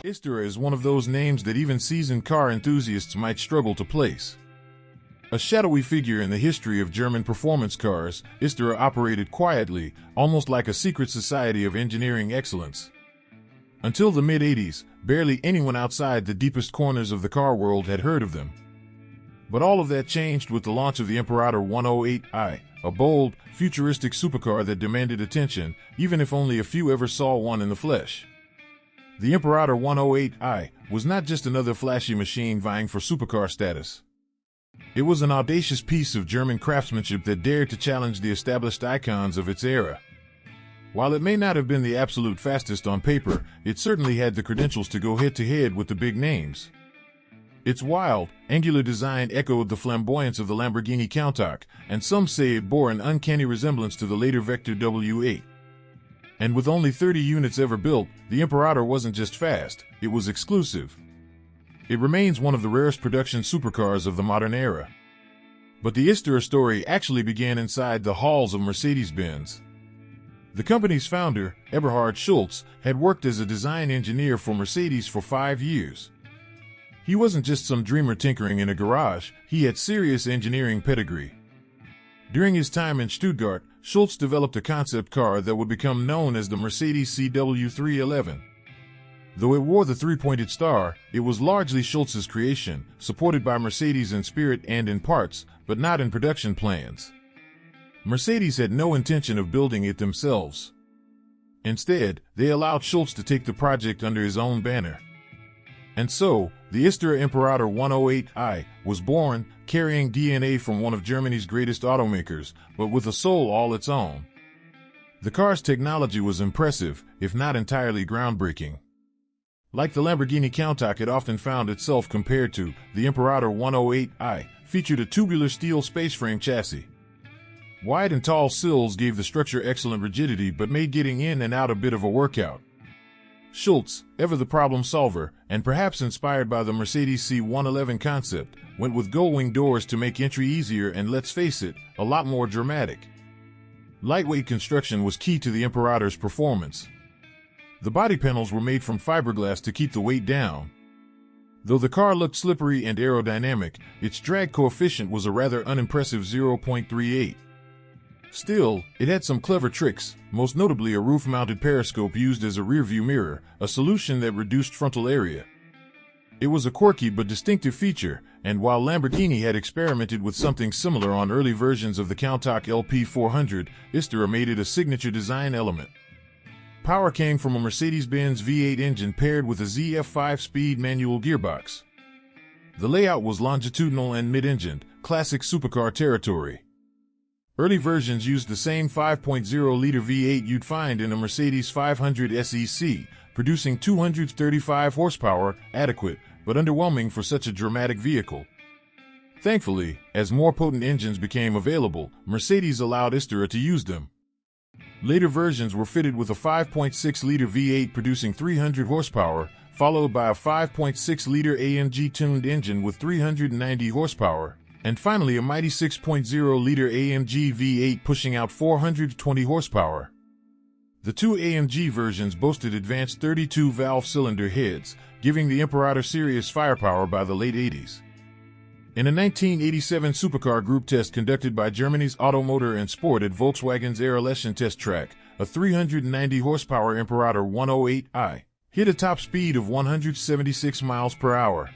Isdera is one of those names that even seasoned car enthusiasts might struggle to place. A shadowy figure in the history of German performance cars, Isdera operated quietly, almost like a secret society of engineering excellence. Until the mid-80s, barely anyone outside the deepest corners of the car world had heard of them. But all of that changed with the launch of the Imperator 108i, a bold, futuristic supercar that demanded attention, even if only a few ever saw one in the flesh. The Imperator 108i was not just another flashy machine vying for supercar status. It was an audacious piece of German craftsmanship that dared to challenge the established icons of its era. While it may not have been the absolute fastest on paper, it certainly had the credentials to go head-to-head with the big names. Its wild, angular design echoed the flamboyance of the Lamborghini Countach, and some say it bore an uncanny resemblance to the later Vector W8. And with only 30 units ever built, the Imperator wasn't just fast, it was exclusive. It remains one of the rarest production supercars of the modern era. But the Isdera story actually began inside the halls of Mercedes-Benz. The company's founder, Eberhard Schultz, had worked as a design engineer for Mercedes for 5 years. He wasn't just some dreamer tinkering in a garage, he had serious engineering pedigree. During his time in Stuttgart, Schultz developed a concept car that would become known as the Mercedes CW311. Though it wore the three-pointed star, it was largely Schultz's creation, supported by Mercedes in spirit and in parts, but not in production plans. Mercedes had no intention of building it themselves. Instead, they allowed Schultz to take the project under his own banner. And so, the Isdera Imperator 108i was born, carrying DNA from one of Germany's greatest automakers, but with a soul all its own. The car's technology was impressive, if not entirely groundbreaking. Like the Lamborghini Countach, it often found itself compared to, the Imperator 108i featured a tubular steel spaceframe chassis. Wide and tall sills gave the structure excellent rigidity but made getting in and out a bit of a workout. Schultz, ever the problem solver, and perhaps inspired by the Mercedes C111 concept, went with gull-wing doors to make entry easier and, let's face it, a lot more dramatic. Lightweight construction was key to the Imperator's performance. The body panels were made from fiberglass to keep the weight down. Though the car looked slippery and aerodynamic, its drag coefficient was a rather unimpressive 0.38. Still, it had some clever tricks, most notably a roof-mounted periscope used as a rear-view mirror, a solution that reduced frontal area. It was a quirky but distinctive feature, and while Lamborghini had experimented with something similar on early versions of the Countach LP400, Isdera made it a signature design element. Power came from a Mercedes-Benz V8 engine paired with a ZF 5-speed manual gearbox. The layout was longitudinal and mid-engined, classic supercar territory. Early versions used the same 5.0-liter V8 you'd find in a Mercedes 500 SEC, producing 235 horsepower, adequate, but underwhelming for such a dramatic vehicle. Thankfully, as more potent engines became available, Mercedes allowed Isdera to use them. Later versions were fitted with a 5.6-liter V8 producing 300 horsepower, followed by a 5.6-liter AMG-tuned engine with 390 horsepower, and finally a mighty 6.0-liter AMG V8 pushing out 420 horsepower. The two AMG versions boasted advanced 32-valve cylinder heads, giving the Imperator serious firepower by the late 80s. In a 1987 supercar group test conducted by Germany's Auto Motor and Sport at Volkswagen's Aeroleschen test track, a 390-horsepower Imperator 108i hit a top speed of 176 miles per hour.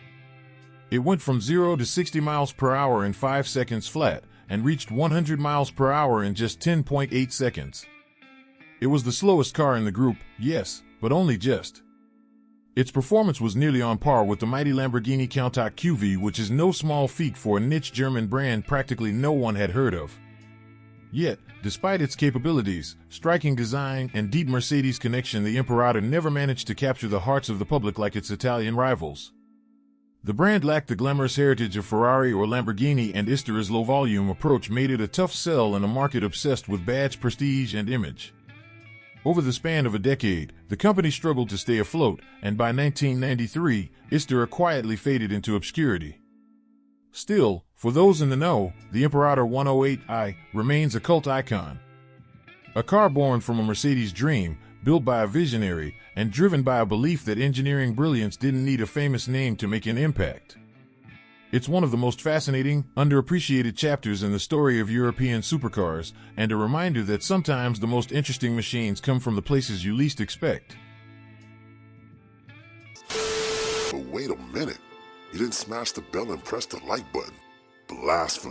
It went from 0 to 60 miles per hour in 5 seconds flat, and reached 100 miles per hour in just 10.8 seconds. It was the slowest car in the group, yes, but only just. Its performance was nearly on par with the mighty Lamborghini Countach QV, which is no small feat for a niche German brand practically no one had heard of. Yet, despite its capabilities, striking design, and deep Mercedes connection, the Imperator never managed to capture the hearts of the public like its Italian rivals. The brand lacked the glamorous heritage of Ferrari or Lamborghini, and Isdera's low-volume approach made it a tough sell in a market obsessed with badge prestige and image. Over the span of a decade, the company struggled to stay afloat, and by 1993, Isdera quietly faded into obscurity. Still, for those in the know, the Imperator 108i remains a cult icon. A car born from a Mercedes dream, built by a visionary, and driven by a belief that engineering brilliance didn't need a famous name to make an impact. It's one of the most fascinating, underappreciated chapters in the story of European supercars, and a reminder that sometimes the most interesting machines come from the places you least expect. But wait a minute. You didn't smash the bell and press the like button. Blast.